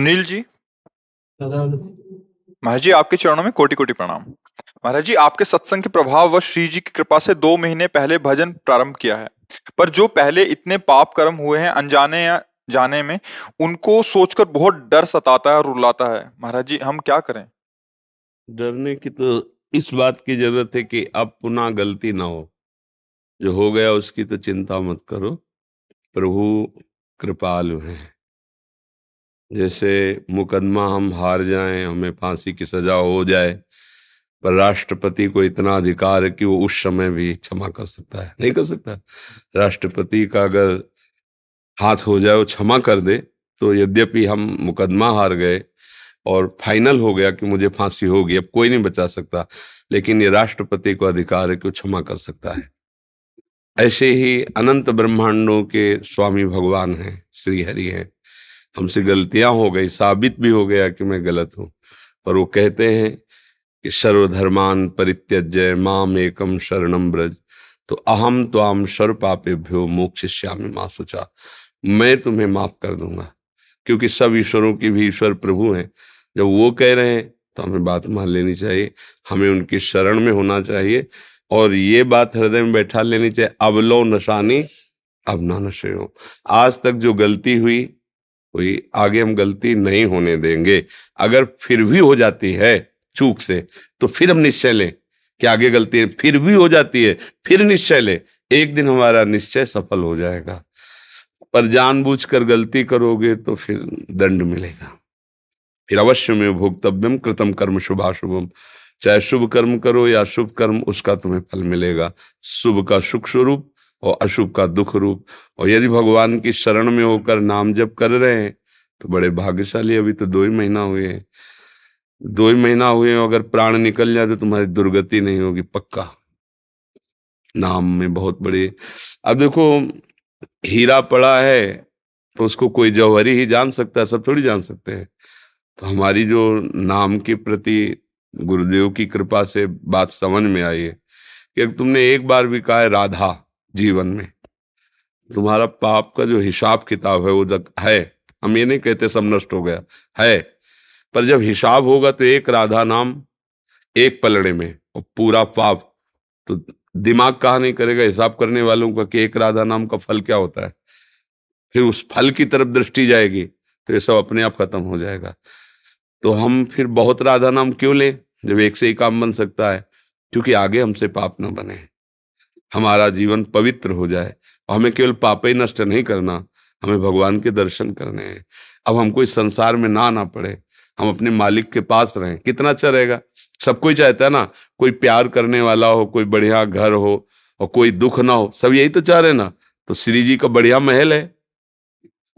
सुनील जी, दादा महाराज जी आपके चरणों में कोटि कोटि प्रणाम। महाराज जी, आपके सत्संग के प्रभाव व श्री जी की कृपा से 2 महीने पहले भजन प्रारंभ किया है, पर जो पहले इतने पाप कर्म हुए हैं अनजाने या जाने में, उनको सोचकर बहुत डर सताता है और रुलाता है। महाराज जी, हम क्या करें? डरने की तो इस बात की जरूरत है कि अब पुनः गलती ना हो। जो हो गया उसकी तो चिंता मत करो, प्रभु कृपालु हैं। जैसे मुकदमा हम हार जाएं, हमें फांसी की सजा हो जाए, पर राष्ट्रपति को इतना अधिकार है कि वो उस समय भी क्षमा कर सकता है, नहीं कर सकता? राष्ट्रपति का अगर हाथ हो जाए वो क्षमा कर दे, तो यद्यपि हम मुकदमा हार गए और फाइनल हो गया कि मुझे फांसी होगी, अब कोई नहीं बचा सकता, लेकिन ये राष्ट्रपति को अधिकार है कि वो क्षमा कर सकता है। ऐसे ही अनंत ब्रह्मांडों के स्वामी भगवान हैं, श्री हरि हैं। हमसे गलतियां हो गई, साबित भी हो गया कि मैं गलत हूं, पर वो कहते हैं कि सर्वधर्मान परित्यज्य माम एकम शरणम ब्रज, तो अहम त्वाम सर्व पापेभ्यो मोक्षयिष्यामि मा शुचा। मैं तुम्हें माफ कर दूंगा, क्योंकि सब ईश्वरों की भी ईश्वर प्रभु हैं। जब वो कह रहे हैं तो हमें बात मान लेनी चाहिए, हमें उनकी शरण में होना चाहिए, और ये बात हृदय में बैठा लेनी चाहिए, अब लो नशानी अब ना नशे हो। आज तक जो गलती हुई कोई आगे हम गलती नहीं होने देंगे। अगर फिर भी हो जाती है चूक से, तो फिर हम निश्चय लें कि आगे गलती है, फिर भी हो जाती है, फिर निश्चय लें, एक दिन हमारा निश्चय सफल हो जाएगा। पर जानबूझकर गलती करोगे तो फिर दंड मिलेगा। फिर अवश्य में भोक्तव्यम कृतम कर्म शुभाशुभम, चाहे शुभ कर्म करो या शुभ कर्म, उसका तुम्हें फल मिलेगा। शुभ का सुख स्वरूप और अशुभ का दुख रूप। और यदि भगवान की शरण में होकर नाम जप कर रहे हैं तो बड़े भाग्यशाली। अभी तो 2 ही महीना हुए हैं, 2 ही महीना हुए हैं, अगर प्राण निकल जाए तो तुम्हारी दुर्गति नहीं होगी पक्का। नाम में बहुत बड़ी, अब देखो हीरा पड़ा है तो उसको कोई जौहरी ही जान सकता है, सब थोड़ी जान सकते हैं। तो हमारी जो नाम के प्रति गुरुदेव की कृपा से बात समझ में आई है कि अगर तुमने एक बार भी कहा है राधा जीवन में, तुम्हारा पाप का जो हिसाब किताब है वो है। हम ये नहीं कहते सब नष्ट हो गया है, पर जब हिसाब होगा तो एक राधा नाम एक पलड़े में और पूरा पाप, तो दिमाग कहाँ नहीं करेगा हिसाब करने वालों का कि एक राधा नाम का फल क्या होता है। फिर उस फल की तरफ दृष्टि जाएगी तो ये सब अपने आप खत्म हो जाएगा। तो हम फिर बहुत राधा नाम क्यों लें जब एक से ही काम बन सकता है? क्योंकि आगे हमसे पाप न बने, हमारा जीवन पवित्र हो जाए। और हमें केवल पाप ही नष्ट नहीं करना, हमें भगवान के दर्शन करने हैं। अब हमको इस संसार में ना पड़े, हम अपने मालिक के पास रहें, कितना अच्छा रहेगा। सब कोई चाहता है ना, कोई प्यार करने वाला हो, कोई बढ़िया घर हो और कोई दुख ना हो, सब यही तो चाह रहे ना। तो श्री जी का बढ़िया महल है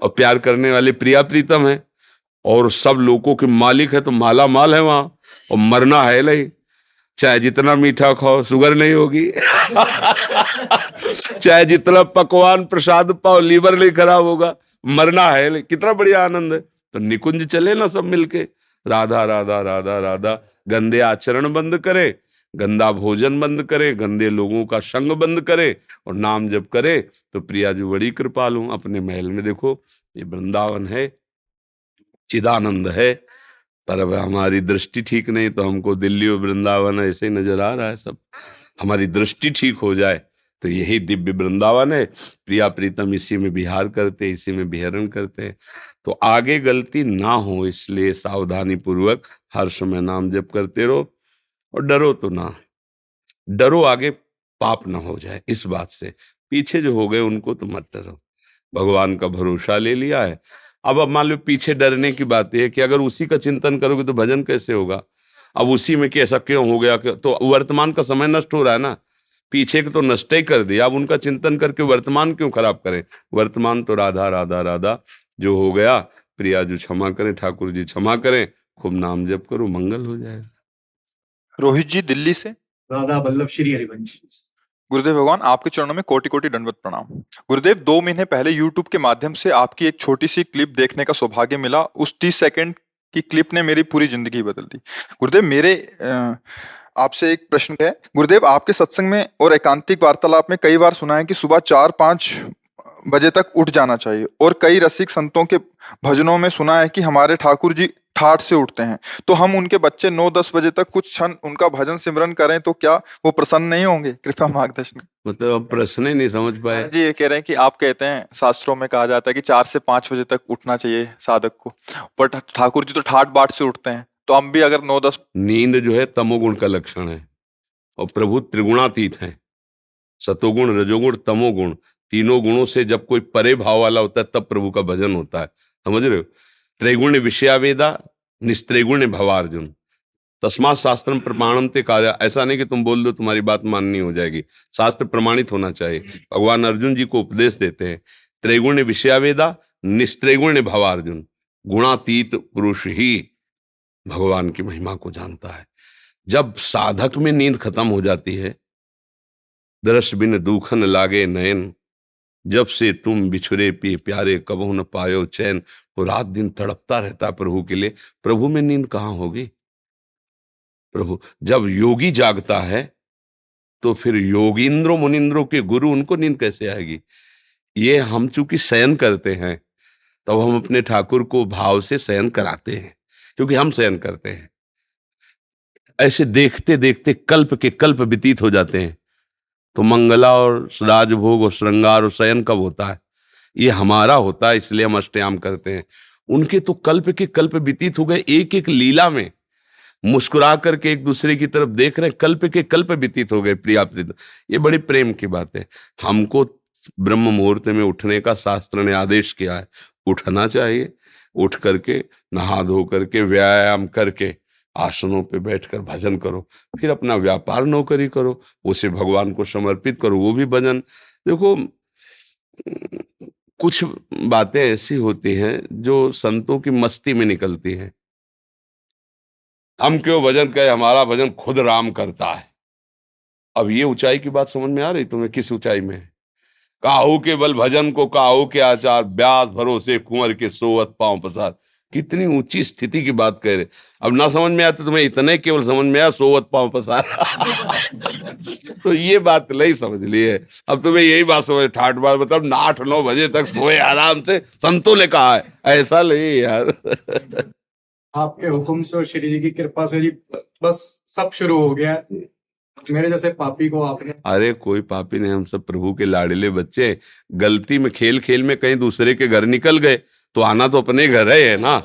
और प्यार करने वाले प्रिया प्रीतम है और सब लोगों के मालिक है, तो माला माल है वहां, और मरना है नहीं। चाहे जितना मीठा खाओ शुगर नहीं होगी चाहे जितना पकवान प्रसाद पाओ लीवर नहीं खराब होगा, मरना है नहीं। कितना बढ़िया आनंद है। तो निकुंज चले ना सब मिलके, राधा राधा राधा राधा। गंदे आचरण बंद करे, गंदा भोजन बंद करे, गंदे लोगों का संग बंद करे और नाम जप करे, तो प्रिया जी बड़ी कृपालु। अपने महल में देखो, ये वृंदावन है, चिदानंद है, पर अब हमारी दृष्टि ठीक नहीं तो हमको दिल्ली और वृंदावन ऐसे ही नजर आ रहा है सब। हमारी दृष्टि ठीक हो जाए तो यही दिव्य वृंदावन है। प्रिया प्रीतम इसी में विहार करते, इसी में विहरण करते हैं। तो आगे गलती ना हो, इसलिए सावधानी पूर्वक हर समय नाम जप करते रहो और डरो तो ना डरो, आगे पाप ना हो जाए इस बात से। पीछे जो हो गए उनको तो मत डरो, भगवान का भरोसा ले लिया है। अब मान लो पीछे डरने की बात है कि अगर उसी का चिंतन करोगे तो भजन कैसे होगा? अब उसी में कि ऐसा क्यों हो गया, तो वर्तमान का समय नष्ट हो रहा है ना। पीछे के तो नष्ट ही कर दिया, अब उनका चिंतन करके वर्तमान क्यों खराब करें? वर्तमान तो राधा राधा राधा, जो हो गया प्रिया जी क्षमा करें, ठाकुर जी क्षमा करें, खूब नाम जप करो, मंगल हो जाएगा। रोहित जी दिल्ली से, राधा वल्लभ श्री हरिवंश। गुरुदेव भगवान आपके चरणों में कोटि कोटि दंडवत प्रणाम। गुरुदेव, 2 महीने पहले YouTube के माध्यम से आपकी एक छोटी सी क्लिप देखने का सौभाग्य मिला। उस 30 सेकंड की क्लिप ने मेरी पूरी जिंदगी बदल दी। गुरुदेव, मेरे आपसे एक प्रश्न है। गुरुदेव, आपके सत्संग में और एकांतिक वार्तालाप में कई बार सुना है कि सुबह 4-5 बजे तक उठ जाना चाहिए। और कई रसिक संतों के भजनों में सुना है कि हमारे ठाकुर जी ठाठ से उठते हैं, तो हम उनके बच्चे 9-10 बजे तक कुछ क्षण उनका भजन सिमरन करें तो क्या वो प्रसन्न नहीं होंगे? कृपया मार्गदर्शन। मतलब अब प्रश्न ही नहीं समझ पाए। महाराज जी ये कह रहे हैं कि आप कहते हैं शास्त्रों में कहा जाता है कि 4 से 5 बजे तक उठना चाहिए साधक को, पर ठाकुर जी तो ठाठ बाट से उठते हैं, तो हम भी अगर 9-10। नींद जो है तमोगुण का लक्षण है और प्रभु त्रिगुणातीत हैं। सतोगुण, रजोगुण, तमोगुण, तीनों गुणों से जब कोई परे भाव वाला होता है तब प्रभु का भजन होता है। समझ रहे हो? त्रैगुण्य विषयावेदा निस्त्रैगुण्य भवार्जुन तस्मात् शास्त्रम प्रमाणम ते कार्य। ऐसा नहीं कि तुम बोल दो तुम्हारी बात माननी हो जाएगी, शास्त्र प्रमाणित होना चाहिए। भगवान अर्जुन जी को उपदेश देते हैं त्रैगुण्य विषयावेदा निस्त्रैगुण्य भवार्जुन। गुणातीत पुरुष ही भगवान की महिमा को जानता है। जब साधक में नींद खत्म हो जाती है, दरस बिन दूखन लागे नयन, जब से तुम बिछुरे पिए प्यारे कबहू न पायो चैन। वो रात दिन तड़पता रहता है प्रभु के लिए। प्रभु में नींद कहाँ होगी? प्रभु जब योगी जागता है तो फिर योगींद्रों मुनिंद्रों के गुरु उनको नींद कैसे आएगी? ये हम चूंकि शयन करते हैं तब हम अपने ठाकुर को भाव से शयन कराते हैं, क्योंकि हम शयन करते हैं। ऐसे देखते देखते कल्प के कल्प व्यतीत हो जाते हैं, तो मंगला और राजभोग और श्रृंगार और शयन कब होता है? ये हमारा होता है, इसलिए हम अष्टयाम करते हैं। उनके तो कल्प के कल्प व्यतीत हो गए, एक एक लीला में मुस्कुरा करके एक दूसरे की तरफ देख रहे हैं, कल्प के कल्प व्यतीत हो गए प्रिया प्रीत। ये बड़ी प्रेम की बात है। हमको ब्रह्म मुहूर्त में उठने का शास्त्र ने आदेश किया है, उठना चाहिए। उठ करके नहा धो करके व्यायाम करके आसनों पे बैठकर भजन करो, फिर अपना व्यापार नौकरी करो, उसे भगवान को समर्पित करो, वो भी भजन। देखो कुछ बातें ऐसी होती हैं जो संतों की मस्ती में निकलती हैं। हम क्यों भजन करें, हमारा भजन खुद राम करता है। अब ये ऊंचाई की बात समझ में आ रही तुम्हें? किस ऊंचाई में है? काहू के बल भजन को काहू के आचार, ब्यास भरोसे कुंवर के सोवत पांव पसार। कितनी ऊंची स्थिति की बात कह रहे। अब ना समझ में आया तो तुम्हें इतने केवल समझ में आया सोवत पांव पसार। तो ये बात नहीं समझ ली है। अब तुम्हें यही बात समझ, ठाठ बात मतलब 8-9 बजे तक सोए आराम से, संतों ने कहा है, ऐसा नहीं यार। आपके हुक्म से और श्री जी की कृपा से जी बस सब शुरू हो गया। मेरे जैसे पापी को आपने। अरे कोई पापी नहीं, हम सब प्रभु के लाडले बच्चे। गलती में खेल खेल में कहीं दूसरे के घर निकल गए तो आना तो अपने घर है ना।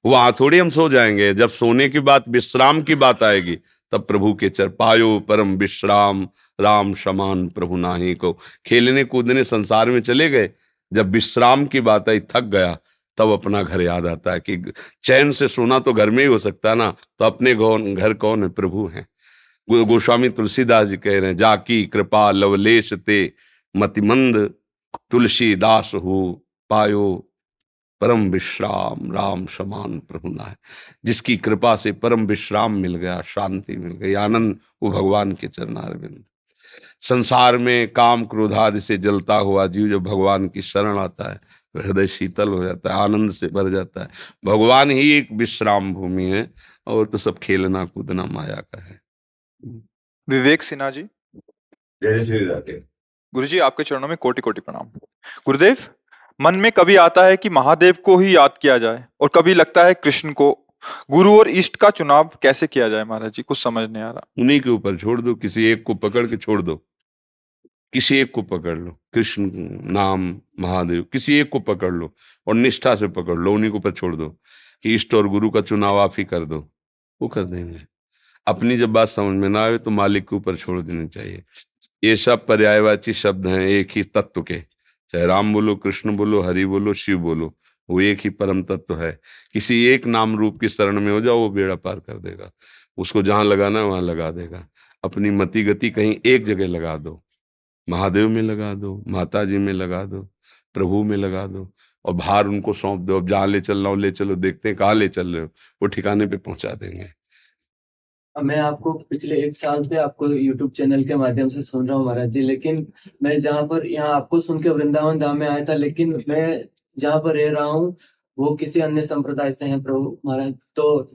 वहां थोड़ी हम सो जाएंगे। जब सोने की बात, विश्राम की बात आएगी तब प्रभु के चर पायो परम विश्राम, राम समान प्रभु नाही को। खेलने कूदने संसार में चले गए, जब विश्राम की बात आई थक गया तब अपना घर याद आता है कि चैन से सोना तो घर में ही हो सकता है ना। तो अपने घर कौन है? प्रभु है। गोस्वामी तुलसीदास जी कह रहे हैं, जाकी कृपा लवलेश ते मतिमंद, तुलसीदास हो पायो परम विश्राम, राम समान प्रभु ना है। जिसकी कृपा से परम विश्राम मिल गया, शांति मिल गई, आनंद, वो भगवान के चरणारविंद। संसार में काम क्रोधादि से जलता हुआ जीव जब भगवान की शरण आता है तो हृदय शीतल हो जाता है, आनंद से भर जाता है। भगवान ही एक विश्राम भूमि है, और तो सब खेलना कूदना माया का है। विवेक सिन्हा जी। जय श्री राधे। गुरुजी आपके चरणों में कोटि कोटि प्रणाम। गुरुदेव, मन में कभी आता है कि महादेव को ही याद किया जाए और कभी लगता है कृष्ण को। गुरु और इष्ट का चुनाव कैसे किया जाए महाराज जी? कुछ समझ नहीं आ रहा। उन्हीं के ऊपर छोड़ दो, किसी एक को पकड़ के छोड़ दो। किसी एक को पकड़ लो, कृष्ण नाम, महादेव, किसी एक को पकड़ लो और निष्ठा से पकड़ लो। उन्हीं के ऊपर छोड़ दो कि इष्ट और गुरु का चुनाव आप ही कर दो, वो कर देंगे। अपनी जब बात समझ में ना आए तो मालिक के ऊपर छोड़ देनी चाहिए। ये सब पर्यायवाची शब्द हैं एक ही तत्व के। चाहे राम बोलो, कृष्ण बोलो, हरि बोलो, शिव बोलो, वो एक ही परम तत्व है। किसी एक नाम रूप की शरण में हो जाओ, वो बेड़ा पार कर देगा। उसको जहां लगाना है वहां लगा देगा। अपनी मति गति कहीं एक जगह लगा दो, महादेव में लगा दो, माता जी में लगा दो, प्रभु में लगा दो, और भार उनको सौंप दो। अब जहां ले चल रहा हूँ ले चलो, देखते हैं कहाँ ले चल रहे हो, वो ठिकाने पे पहुंचा देंगे। मैं आपको पिछले 1 साल से आपको YouTube चैनल के माध्यम से सुन रहा हूँ महाराज जी, लेकिन मैं जहाँ पर यहाँ आपको सुन के वृंदावन धाम में आया था, लेकिन मैं जहाँ पर रह रहा हूँ वो किसी अन्य संप्रदाय से है प्रभु महाराज। तो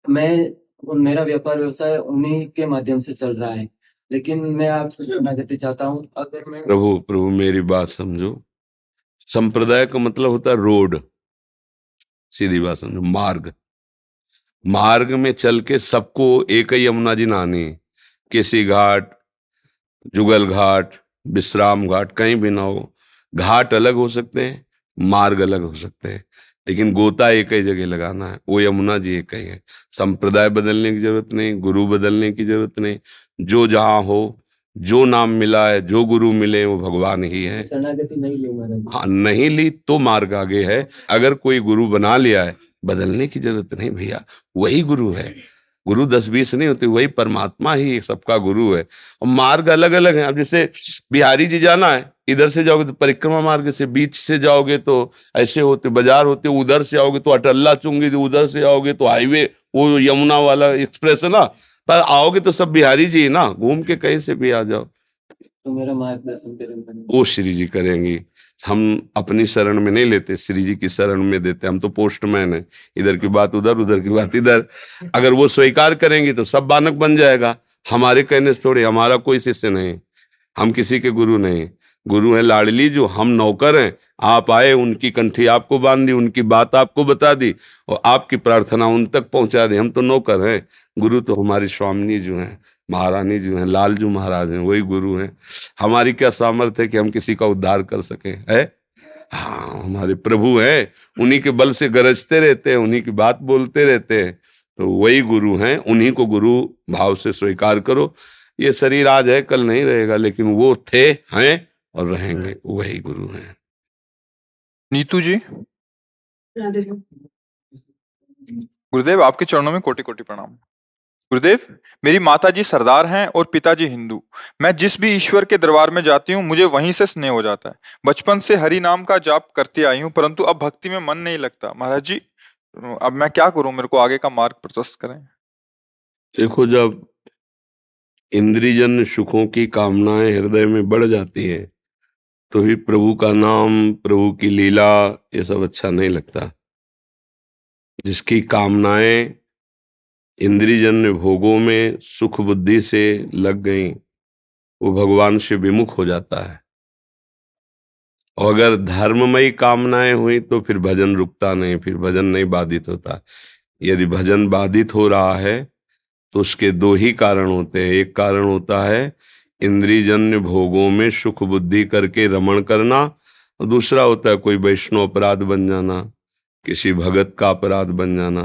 मेरा व्यापार व्यवसाय उन्हीं के माध्यम से चल रहा है, लेकिन मैं आपसे शरणागति चाहता हूँ। अगर मैं प्रभु मेरी बात समझो। संप्रदाय का मतलब होता है रोड, सीधी बात समझो, मार्ग। मार्ग में चल के सबको एक ही यमुना जी नहानी है। केसी घाट, जुगल घाट, विश्राम घाट, कहीं भी ना हो। घाट अलग हो सकते हैं, मार्ग अलग हो सकते हैं, लेकिन गोता एक ही जगह लगाना है, वो यमुना जी एक ही है। संप्रदाय बदलने की जरूरत नहीं, गुरु बदलने की जरूरत नहीं। जो जहां हो, जो नाम मिला है, जो गुरु मिले वो भगवान ही है। शरणागति नहीं ली महाराज जी। हाँ, नहीं ली तो मार्ग आगे है। अगर कोई गुरु बना लिया है, बदलने की जरूरत नहीं भैया, वही गुरु है। गुरु 10-20 नहीं होते, वही परमात्मा ही सबका गुरु है। और मार्ग अलग अलग है। अब जैसे बिहारी जी जाना है, इधर से जाओगे तो परिक्रमा मार्ग से, बीच से जाओगे तो ऐसे होते बाजार होते, उधर से आओगे तो अटल्ला चुंगी, उधर से आओगे तो हाईवे, वो यमुना वाला एक्सप्रेस है ना, पर आओगे तो सब बिहारी जी ना, घूम के कहीं से भी आ जाओ। तो मेरा मार्गदर्शन करें महाराज। वो श्री जी करेंगी। हम अपनी शरण में नहीं लेते, श्री जी की शरण में देते। हम तो पोस्टमैन है, इधर की बात उधर, उधर की बात इधर। अगर वो स्वीकार करेंगी तो सब बानक बन जाएगा। हमारे कहने से थोड़े, हमारा कोई शिष्य नहीं, हम किसी के गुरु नहीं। गुरु है लाडली जो, हम नौकर हैं। आप आए, उनकी कंठी आपको बांध दी, उनकी बात आपको बता दी और आपकी प्रार्थना उन तक पहुंचा दी। हम तो नौकर हैं, गुरु तो हमारी स्वामिनी जो हैं, महारानी जो हैं, लालजू महाराज हैं, वही गुरु हैं। हमारी क्या सामर्थ्य है कि हम किसी का उद्धार कर सकें, है? हाँ, हमारे प्रभु हैं, उन्हीं के बल से गरजते रहते हैं, उन्हीं की बात बोलते रहते हैं। तो वही गुरु हैं, उन्हीं को गुरु भाव से स्वीकार करो। ये शरीर आज है, कल नहीं रहेगा, लेकिन वो थे, हैं और रहेंगे, वही गुरु हैं। नीतू जी, गुरुदेव आपके चरणों में कोटि कोटि प्रणाम। गुरुदेव, मेरी माताजी सरदार हैं और पिताजी हिंदू। मैं जिस भी ईश्वर के दरबार में जाती हूँ, मुझे वहीं से स्नेह हो जाता है। बचपन से हरि नाम का जाप करती आई हूँ, परंतु अब भक्ति में मन नहीं लगता। महाराज जी, अब मैं क्या करूं? मेरे को आगे का मार्ग प्रशस्त करें। देखो, जब इंद्रियजन्य सुखों की कामनाएं हृदय में बढ़ जाती हैं, तो ही प्रभु का नाम, प्रभु की लीला, ये सब अच्छा नहीं लगता। जिसकी कामनाएं इंद्रियजन्य भोगों में सुख बुद्धि से लग गई, वो भगवान से विमुख हो जाता है। और अगर धर्ममयी कामनाएं हुई तो फिर भजन रुकता नहीं, फिर भजन नहीं बाधित होता। यदि भजन बाधित हो रहा है तो उसके दो ही कारण होते हैं। एक कारण होता है इंद्रियजन्य भोगों में सुख बुद्धि करके रमण करना, और दूसरा होता है कोई वैष्णव अपराध बन जाना, किसी भगत का अपराध बन जाना।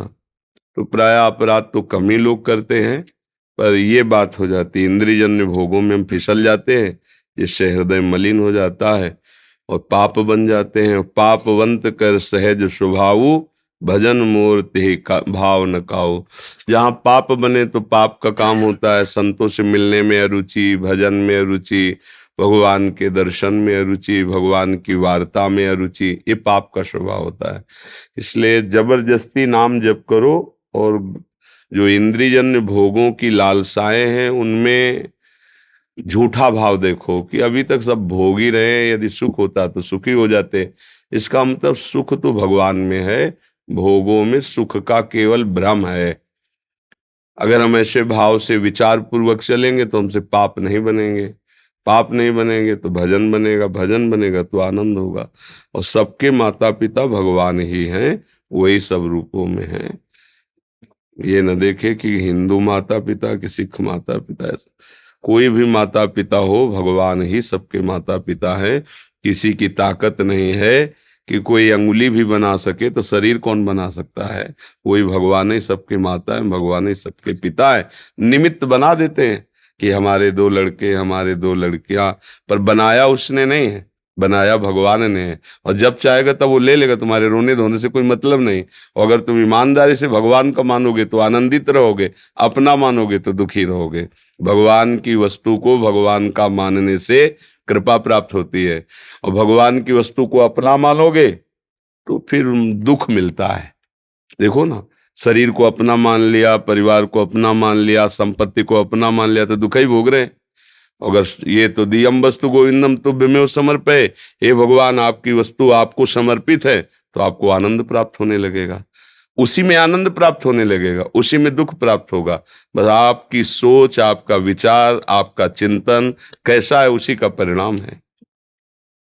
तो प्राय अपराध तो कम ही लोग करते हैं, पर ये बात हो जाती है इंद्रियजन्य भोगों में हम फिसल जाते हैं, जिससे हृदय मलिन हो जाता है और पाप बन जाते हैं। पापवंत कर सहज स्वभावु, भजन मूर्ति का भाव न काओ। जहाँ पाप बने तो पाप का काम होता है संतों से मिलने में अरुचि, भजन में अरुचि, भगवान के दर्शन में अरुचि, भगवान की वार्ता में अरुचि, ये पाप का स्वभाव होता है। इसलिए जबरदस्ती नाम जप करो, और जो इंद्रियजन्य भोगों की लालसाएं हैं उनमें झूठा भाव देखो कि अभी तक सब भोग ही रहे, यदि सुख होता तो सुखी हो जाते। इसका मतलब सुख तो भगवान में है, भोगों में सुख का केवल भ्रम है। अगर हम ऐसे भाव से विचार पूर्वक चलेंगे तो हमसे पाप नहीं बनेंगे, पाप नहीं बनेंगे तो भजन बनेगा, भजन बनेगा तो आनंद होगा। और सबके माता पिता भगवान ही हैं, वही सब रूपों में हैं। ये न देखे कि हिंदू माता पिता कि सिख माता पिता, ऐसा कोई भी माता पिता हो, भगवान ही सबके माता पिता हैं। किसी की ताकत नहीं है कि कोई अंगुली भी बना सके, तो शरीर कौन बना सकता है? वही भगवान ही सबके माता है, भगवान ही सबके पिता है। निमित्त बना देते हैं कि हमारे 2 लड़के, हमारे 2 लड़कियां, पर बनाया उसने नहीं है, बनाया भगवान ने है। और जब चाहेगा तब वो ले लेगा, तुम्हारे रोने धोने से कोई मतलब नहीं। और अगर तुम ईमानदारी से भगवान का मानोगे तो आनंदित रहोगे, अपना मानोगे तो दुखी रहोगे। भगवान की वस्तु को भगवान का मानने से कृपा प्राप्त होती है, और भगवान की वस्तु को अपना मानोगे तो फिर दुख मिलता है। देखो ना, शरीर को अपना मान लिया, परिवार को अपना मान लिया, संपत्ति को अपना मान लिया, तो दुख ही भोग रहे हैं। अगर ये तो दियम वस्तु गोविंदम तुभ्यमेव समर्पये, हे भगवान आपकी वस्तु आपको समर्पित है, तो आपको आनंद प्राप्त होने लगेगा, उसी में आनंद प्राप्त होने लगेगा, उसी में दुख प्राप्त होगा। बस आपकी सोच, आपका विचार, आपका चिंतन कैसा है, उसी का परिणाम है।